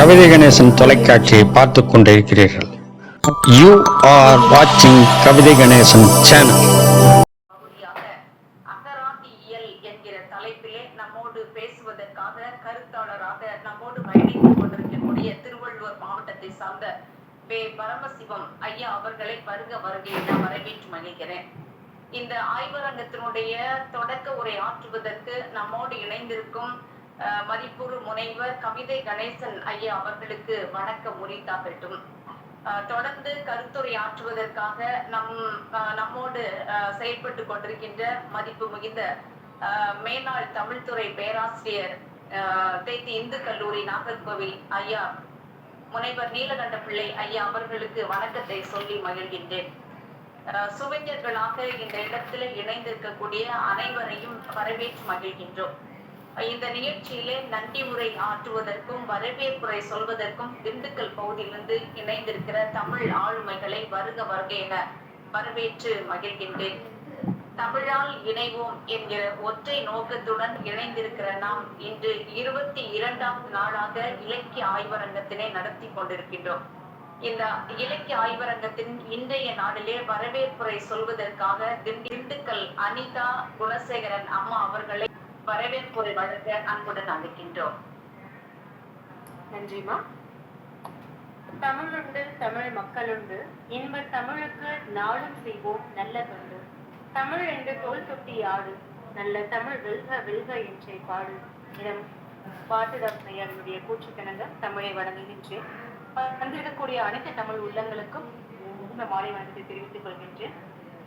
கவிதை கணேசன் தொலைக்காட்சியை பார்த்துக் கொண்டிருக்கிறீர்கள். யூ ஆர் வாட்சிங் கவிதை கணேசன் சேனல். அகராதியியல் என்கிற தலைப்பிலே நம்மோடு பேசுவதற்காக கருத்தாளராக நம்மோடு பயணித்துக் கொண்டிருக்கக்கூடிய திருவள்ளுவர் மாவட்டத்தை சார்ந்த பரமசிவம் ஐயா அவர்களை வருக என வரவேற்று மகிழ்கிறேன். இந்த ஆய்வரங்கத்தினுடைய தொடக்க உரை ஆற்றுவதற்கு நம்மோடு இணைந்திருக்கும் மதிப்புறு முனைவர் கவிதை கணேசன் ஐயா அவர்களுக்கு வணக்கம் உரித்தாகட்டும். தொடர்ந்து கருத்துரை ஆற்றுவதற்காக நம்மோடு செயல்பட்டு கொண்டிருக்கின்ற மதிப்பு மிகுந்த மேனாள் தமிழ்துறை பேராசிரியர் தேத்தி இந்து கல்லூரி நாகர்கோவில் ஐயா முனைவர் நீலகண்ட பிள்ளை ஐயா அவர்களுக்கு வணக்கத்தை சொல்லி மகிழ்கின்றேன். சுவைஞர்களாக இந்த இடத்துல இணைந்திருக்கக்கூடிய அனைவரையும் வரவேற்று மகிழ்கின்றோம். இந்த நிகழ்ச்சியிலே நன்றி உரை ஆற்றுவதற்கும் வரவேற்புரை சொல்வதற்கும் திண்டுக்கல் பகுதியிலிருந்து இணைந்திருக்கிற தமிழ் ஆளுமைகளை வருக என வரவேற்று மகிழ்கின்றேன். தமிழால் இணைவோம் என்கிற ஒற்றை நோக்கத்துடன் இணைந்திருக்கிற நாம் இன்று 22வது நாளாக இலக்கிய ஆய்வரங்கத்தினை நடத்தி கொண்டிருக்கின்றோம். இந்த இலக்கிய ஆய்வரங்கத்தின் இன்றைய நாளிலே வரவேற்புரை சொல்வதற்காக திண்டுக்கல் அனிதா குணசேகரன் அம்மா அவர்களை வரவேற்புரை வழங்க அன்புடன் அழைக்கின்றோம். நன்றிமா. தமிழுண்டு தமிழ் மக்களுண்டு, இன்ப தமிழுக்கு நாளும் செய்வோம் நல்ல தொண்டு. தமிழ் என்று தோல் தொட்டி ஆடு, நல்ல தமிழ் வெல்க வெல்க என்றே பாடு. இடம் பாட்டுடைய கூற்றுக்கிணங்க தமிழை வழங்குகின்றேன். வந்திருக்கக்கூடிய அனைத்து தமிழ் உள்ளங்களுக்கும் இந்த மாலை வணக்கத்தை தெரிவித்துக் கொள்கின்றேன்.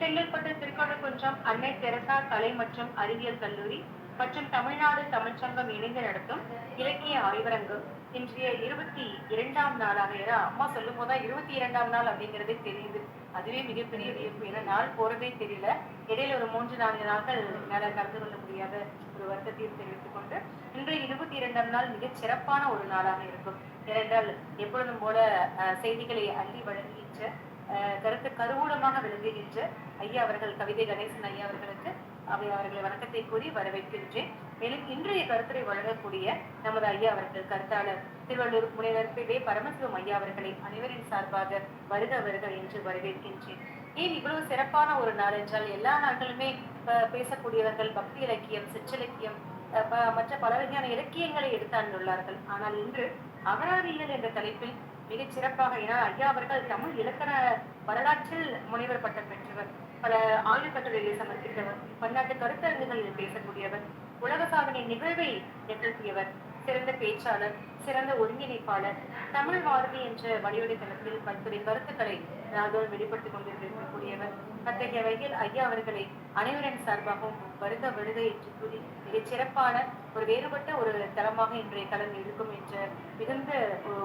செங்கல்பட்டு திருக்கோணக்குன்றம் அன்னை தெரசா கலை மற்றும் அறிவியல் கல்லூரி மற்றும் தமிழ்நாடு தமிழ்ச்சங்கம் இணைந்து நடத்தும் இலக்கிய ஆய்வரங்கம் இன்றைய 22ஆம் நாளாக. ஏன்னா அம்மா சொல்லும் போதுதான் 22ஆம் நாள் அப்படிங்கிறதே தெரியுது. அதுவே மிகப்பெரிய வியப்பு. ஏன்னா நாள் போறதே தெரியல. இடையில ஒரு 3-4 நாட்கள் என்னால கலந்து கொள்ள முடியாத ஒரு வருத்தத்தையும் தெரிவித்துக் கொண்டு இன்றைய 22ஆம் நாள் மிகச் சிறப்பான ஒரு நாளாக இருக்கும். ஏனென்றால் எப்பொழுதும் போல செய்திகளை அள்ளி வழங்குகின்ற கருத்து கருவூலமாக விளங்குகின்ற ஐயா அவர்கள் கவிதை கணேசன் ஐயா அவர்களுக்கு அவர்களை வணக்கத்தை கூறி வரவேற்கின்றேன். மேலும் இன்றைய கருத்துரை வழங்கக்கூடிய நமது ஐயா அவர்கள் கருத்தாளர் திருவள்ளூர் முனைவர் பரமசிவம் ஐயா அவர்களை அனைவரின் சார்பாக வருக என்று வரவேற்கின்றேன். ஏன் இவ்வளவு சிறப்பான ஒரு நாள் என்றால், எல்லா நாட்களுமே பேசக்கூடியவர்கள் பக்தி இலக்கியம், சிற்றிலக்கியம், மற்ற பல வகையான இலக்கியங்களை எடுத்தாண்டுள்ளார்கள். ஆனால் இன்று அகராதியியல் என்ற தலைப்பில் மிகச் சிறப்பாக, ஏன்னா ஐயா அவர்கள் தமிழ் இலக்கண வரலாற்றில் முனைவர் பட்டம் பெற்றவர், பல ஆய்வு கட்டுரைகளை சமர்ப்பித்தவர், பன்னாட்டு கருத்தரங்குகளில் பேசக்கூடியவர், உலக சாதனை நிகழ்வை நிகழ்த்தியவர், சிறந்த பேச்சாளர், சிறந்த ஒருங்கிணைப்பாளர், தமிழ் வாரதி என்ற வழிவடை தளத்தில் பல்துறை கருத்துக்களை நாள்தோறும் வெளிப்படுத்திக் கொண்டிருக்கக்கூடியவர். அத்தகைய வகையில் ஐயா அவர்களை அனைவரின் சார்பாகவும் வருக என்று கூறி மிகச் சிறப்பான ஒரு வேறுபட்ட ஒரு தளமாக இன்றைய கலன் இருக்கும் என்ற மிகுந்த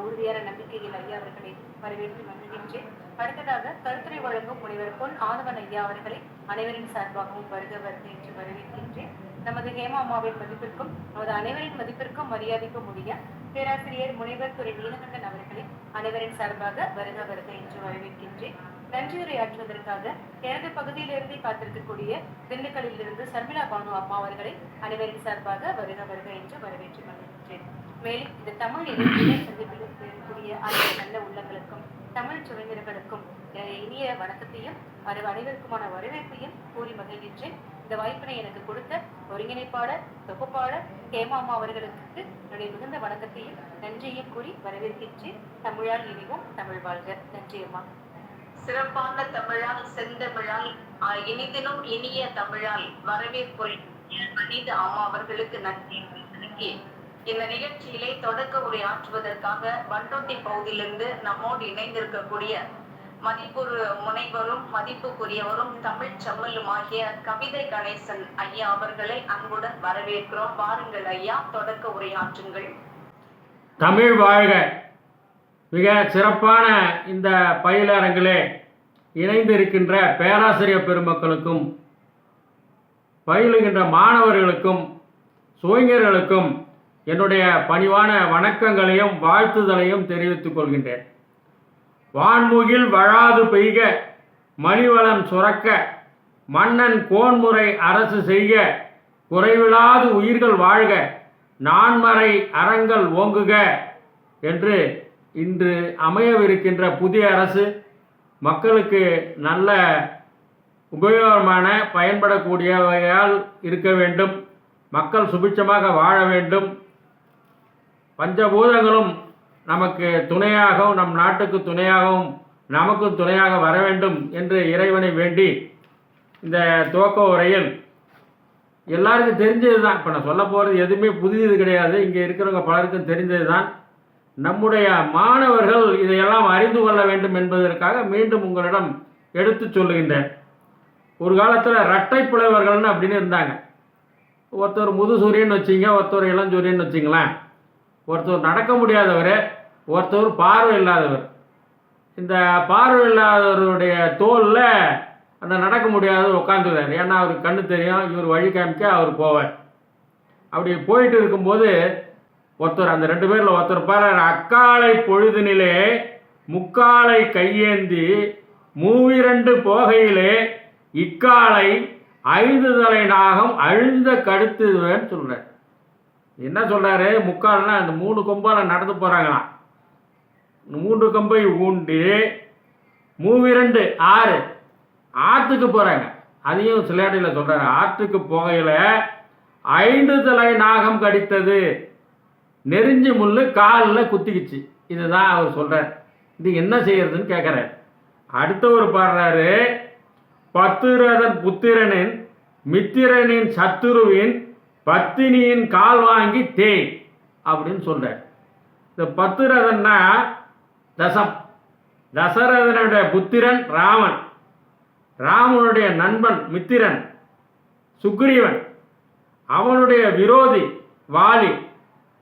உறுதியான நம்பிக்கையில் ஐயா அவர்களை வரவேற்று மகிழ்கின்றேன். அடுத்ததாக கருத்துரை வழங்கும் முனைவர் பொன் ஆதவன் ஐயா அவர்களை அனைவரின் சார்பாகவும் வருக என்று வரவேற்கின்றேன். நமது ஹேமா அம்மாவின் மதிப்பிற்கும் நமது அனைவரின் மதிப்பிற்கும் மரியாதைக்கும் உரிய பேராசிரியர் முனைவர் துறை நீலகண்டன் அவர்களை அனைவரின் சார்பாக வருக என்று வரவேற்கின்றேன். நன்றியுரையாற்றுவதற்காக எனது பகுதியிலிருந்து காத்திருக்கக்கூடிய திண்டுக்கல்லில் இருந்து சர்மிளா பானு அம்மா அவர்களை அனைவரின் சார்பாக வருக என்று வரவேற்று மகிழ்கின்றேன். மேலும் இந்த தமிழ் இலக்கிய சந்திப்பில் இருக்கக்கூடிய அனைத்து நல்ல உள்ளங்களுக்கும் தமிழ் சுவைஞர்களுக்கும் இனிய வணக்கத்தையும் அனைவருக்குமான வரவேற்பையும் கூறி மகிழ்கின்றேன். இந்த வாய்ப்பினை எனக்கு கொடுத்த ஒருங்கிணைப்பாளர் தொகுப்பாளர் ஹேமா அம்மா அவர்களுக்கு என்னுடைய மிகுந்த வணக்கத்தையும் நன்றியையும் கூறி வரவேற்கின்றேன். தமிழால் இனிவும் தமிழ் வாழ்க. நன்றி அம்மா. சிறப்பான தமிழால் செந்தமிழால் இனிதினும் இனிய தமிழால் வரவேற்புரை அனிதா அம்மா அவர்களுக்கு நன்றி. இந்த நிகழ்ச்சியிலே தொடக்க உரை ஆற்றுவதற்காக பண்டோட்டி பகுதியிலிருந்து நம்மோடு இணைந்திருக்கக்கூடிய மதிப்புறு முனைவரும் மதிப்புக்குரியவரும் தமிழ் செம்மலுமாகிய கவிதை கணேசன் ஐயா அவர்களை அன்புடன் வரவேற்கிறோம். வாருங்கள் ஐயா, தொடக்க உரையாற்றுங்கள். தமிழ் வாழ்க. மிக சிறப்பான இந்த பயிலரங்கிலே இணைந்து இருக்கின்ற பேராசிரியர் பெருமக்களுக்கும் பயிலுகின்ற மாணவர்களுக்கும் சுவைஞர்களுக்கும் என்னுடைய பணிவான வணக்கங்களையும் வாழ்த்துதலையும் தெரிவித்துக் கொள்கின்றேன். வான்முகில் வழாது பெய்க, மலிவளம் சுரக்க, மன்னன் கோன்முறை அரசு செய்க, குறைவிலாது உயிர்கள் வாழ்க, நான்மறை அறங்கள் ஓங்குக, என்று இன்று அமையவிருக்கின்ற புதிய அரசு மக்களுக்கு நல்ல உபயோகமான பயன்படக்கூடிய வகையால் இருக்க வேண்டும். மக்கள் சுபிட்சமாக வாழ வேண்டும். பஞ்சபூதங்களும் நமக்கு துணையாகவும் நம் நாட்டுக்கு துணையாகவும் நமக்கும் துணையாக வர வேண்டும் என்று இறைவனை வேண்டி இந்த துவக்க உரையில் எல்லாருக்கும் தெரிஞ்சது தான். இப்போ நான் சொல்ல போகிறது எதுவுமே புதியது கிடையாது. இங்கே இருக்கிறவங்க பலருக்கும் தெரிந்தது தான். நம்முடைய மாணவர்கள் இதையெல்லாம் அறிந்து கொள்ள வேண்டும் என்பதற்காக மீண்டும் உங்களிடம் எடுத்து சொல்லுகின்றேன். ஒரு காலத்தில் இரட்டை புலவர்கள்னு அப்படின்னு இருந்தாங்க. ஒருத்தர் முதுசூரியன் வச்சிங்க, ஒருத்தர் இளஞ்சூரியன் வச்சிங்களேன். ஒருத்தர் நடக்க முடியாதவர், ஒருத்தர் பார்வை இல்லாதவர். இந்த பார்வை இல்லாதவருடைய தோலில் அந்த நடக்க முடியாதவர் உட்காந்துக்கிறார். ஏன்னா அவருக்கு கண்ணு தெரியும், இவர் வழி காமிக்க அவர் போவார். அப்படி போயிட்டு இருக்கும்போது ஒருத்தர், அந்த 2 பேரில் ஒருத்தர் பாரு, அக்காலை பொழுதினிலே முக்காலை கையேந்தி மூவிரண்டு போகையிலே இக்காலை 5 தலை நாகம் அழுந்த கடுத்துவேன்னு சொல்கிறார். என்ன சொல்கிறாரு? முக்கால்னா அந்த 3 கொம்பால் நடந்து போகிறாங்களாம். 3 கொம்பை ஊண்டி மூவிரண்டு 6 ஆற்றுக்கு போகிறாங்க. அதையும் சில இடத்துல சொல்கிறாரு. ஆற்றுக்கு போகையில் 5 தலை நாகம் கடித்தது, நெறிஞ்சி முள்ளு காலில் குத்திக்கிச்சு. இதுதான் அவர் சொல்கிறார். இது என்ன செய்யறதுன்னு கேட்குறாரு. அடுத்தவர் பாடுறாரு, பத்துரதன் புத்திரனின் மித்திரனின் சத்துருவின் பத்தினியின் கால் வாங்கி தேய் அப்படின்னு சொல்கிறார். இந்த பத்துரதன்னா தசரதனுடைய புத்திரன் ராமன், ராமனுடைய நண்பன் மித்திரன் சுக்ரீவன், அவனுடைய விரோதி வாலி,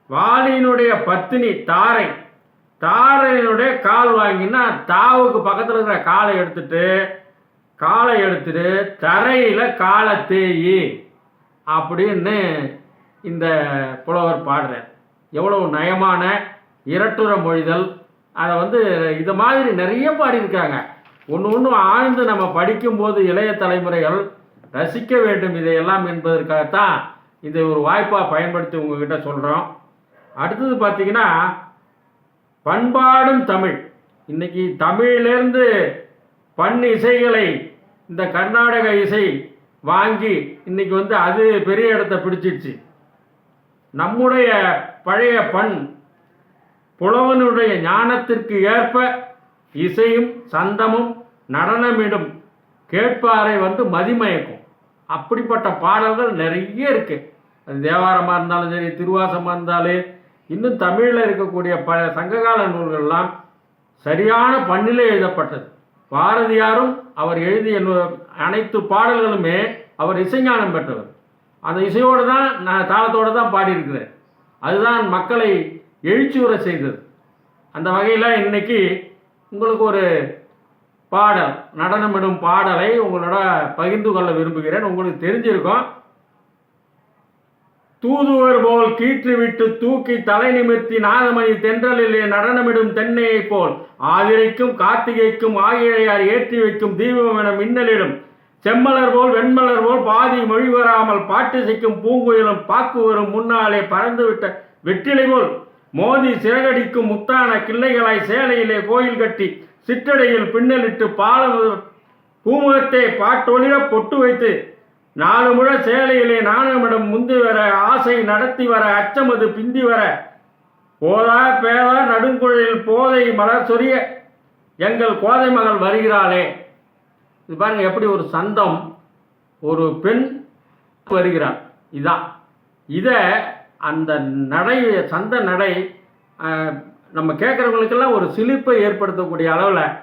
வாலியினுடைய பத்தினி தாரை, தாரையினுடைய கால் வாங்கினா தாவுக்கு பக்கத்தில் இருக்கிற காலை எடுத்துட்டு தரையில் காலை தேயி அப்படின்னு இந்த புலவர் பாடுறார். எவ்வளவு நயமான இரட்டுற மொழிதல். அதை இது மாதிரி நிறைய பாடியிருக்காங்க. ஒன்று ஆழ்ந்து நம்ம படிக்கும்போது இளைய தலைமுறைகள் ரசிக்க வேண்டும் இதையெல்லாம் என்பதற்காகத்தான் இதை ஒரு வாய்ப்பாக பயன்படுத்தி உங்ககிட்ட சொல்கிறோம். அடுத்தது பார்த்தீங்கன்னா பண்பாடும் தமிழ். இன்னைக்கு தமிழிலேருந்து பண் இசைகளை இந்த கர்நாடக இசை வாங்கி இன்னைக்கு அது பெரிய இடத்தை பிடிச்சிடுச்சு. நம்முடைய பழைய பண் புலவனுடைய ஞானத்திற்கு ஏற்ப இசையும் சந்தமும் நடனமிடும் கேட்பாரை மதிமயக்கும். அப்படிப்பட்ட பாடல்கள் நிறைய இருக்கு. அது தேவாரமாக இருந்தாலும் சரி, திருவாசமாக இருந்தாலும், இன்னும் தமிழில் இருக்கக்கூடிய சங்ககால நூல்கள்லாம் சரியான பண்ணிலே எழுதப்பட்டது. பாரதியாரும் அவர் எழுதிய அனைத்து பாடல்களுமே அவர் இசைஞானம் பெற்றவர். அந்த இசையோடு தான் தாளத்தோடு தான் பாடியிருக்கிறார். அதுதான் மக்களை எழுச்சியுற செய்தது. அந்த வகையில் இன்னைக்கு உங்களுக்கு ஒரு பாடல், நடனமிடும் பாடலை உங்களோட பகிர்ந்து கொள்ள விரும்புகிறேன். உங்களுக்கு தெரிஞ்சிருக்கும். தூதுவர் போல் கீற்று விட்டு தூக்கி தலை நிமிர்த்தி நாதமணி தென்றலிலே நடனமிடும் தென்னையை போல் ஆதிரைக்கும் கார்த்திகைக்கும் ஆகிழையார் ஏற்றி வைக்கும் தீபம் என மின்னலிடும் செம்மலர் போல் வெண்மலர் போல் பாதி மொழி வராமல் பாட்டிசைக்கும் பூங்குயிலும் பாக்கு வரும் முன்னாலே பறந்துவிட்ட வெற்றிலை போல் மோதி சிறகடிக்கும் முத்தான கிள்ளைகளாய் சேலையிலே கோயில் கட்டி சிற்றடையில் பின்னலிட்டு பூமுகத்தை பாட்டொளிர பொட்டு வைத்து 4 முழ சேலையிலே நாணமிடம் முந்தி வர ஆசை நடத்தி வர அச்சமது பிந்தி வர போதா பேதா நடுங்குழில் போதை மலர் சொரிய எங்கள் கோதை மகள் வருகிறாளே. இது பாருங்க, எப்படி ஒரு சந்தம், ஒரு பெண் வருகிறாள். இதான் இதை அந்த நடை, சந்த நடை நம்ம கேட்குறவங்களுக்கெல்லாம் ஒரு சிலிர்ப்பை ஏற்படுத்தக்கூடிய அளவில்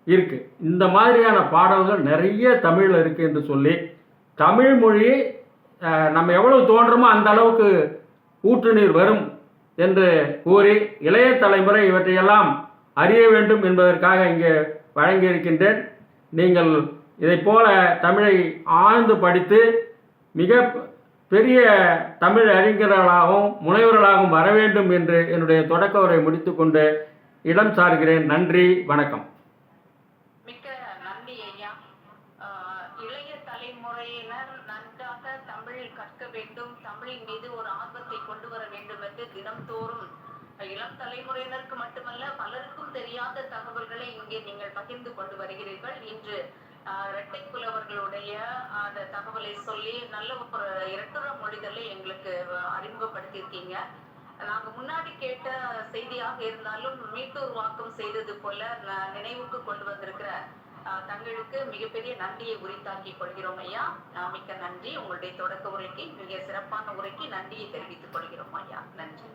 இருக்கு. இந்த மாதிரியான பாடல்கள் நிறைய தமிழில் இருக்கு என்று சொல்லி, தமிழ் மொழி நம்ம எவ்வளவு தோன்றமோ அந்த அளவுக்கு ஊற்று நீர் வரும் என்று கூறி இளைய தலைமுறை இவற்றையெல்லாம் அறிய வேண்டும் என்பதற்காக இங்கே வழங்கியிருக்கின்றேன். நீங்கள் இதை போல தமிழை ஆழ்ந்து படித்து மிக பெரிய தமிழ் அறிஞர்களாகவும் முனைவர்களாகவும் வர வேண்டும் என்று என்னுடைய தொடக்க உரை முடித்துக்கொண்டு இடம் சார்கிறேன். நன்றி, வணக்கம். மிக்க நன்றி ஐயா. இளைய தலைமுறையினர் நன்றாக தமிழ் கற்க வேண்டும், தமிழின் மீது ஒரு ஆர்வத்தை கொண்டு வர வேண்டும் என்று தினம்தோறும் இளம் இளம் தலைமுறையினருக்கு மட்டுமல்ல பலருக்கும் தெரியாத தகவல்களை இங்கே நீங்கள் பகிர்ந்து கொண்டு வருகிறீர்கள். இன்று இரட்டை புலவர்களுடைய அந்த தகவலை சொல்லி நல்ல ஒரு இரட்டுற மொழிதலை எங்களுக்கு அறிமுகப்படுத்தியிருக்கீங்க. நாங்க முன்னாடி கேட்ட செய்தியாக இருந்தாலும் மீட்டூர் வாக்கம் செய்தது போல நினைவுக்கு கொண்டு வந்திருக்கிற தங்களுக்கு மிகப்பெரிய நன்றியை உரித்தாக்கிக் கொள்கிறோம் ஐயா. மிக்க நன்றி. உங்களுடைய தொடக்க உரைக்கு, மிக சிறப்பான உரைக்கு நன்றியை தெரிவித்துக் கொள்கிறோம் ஐயா. நன்றி.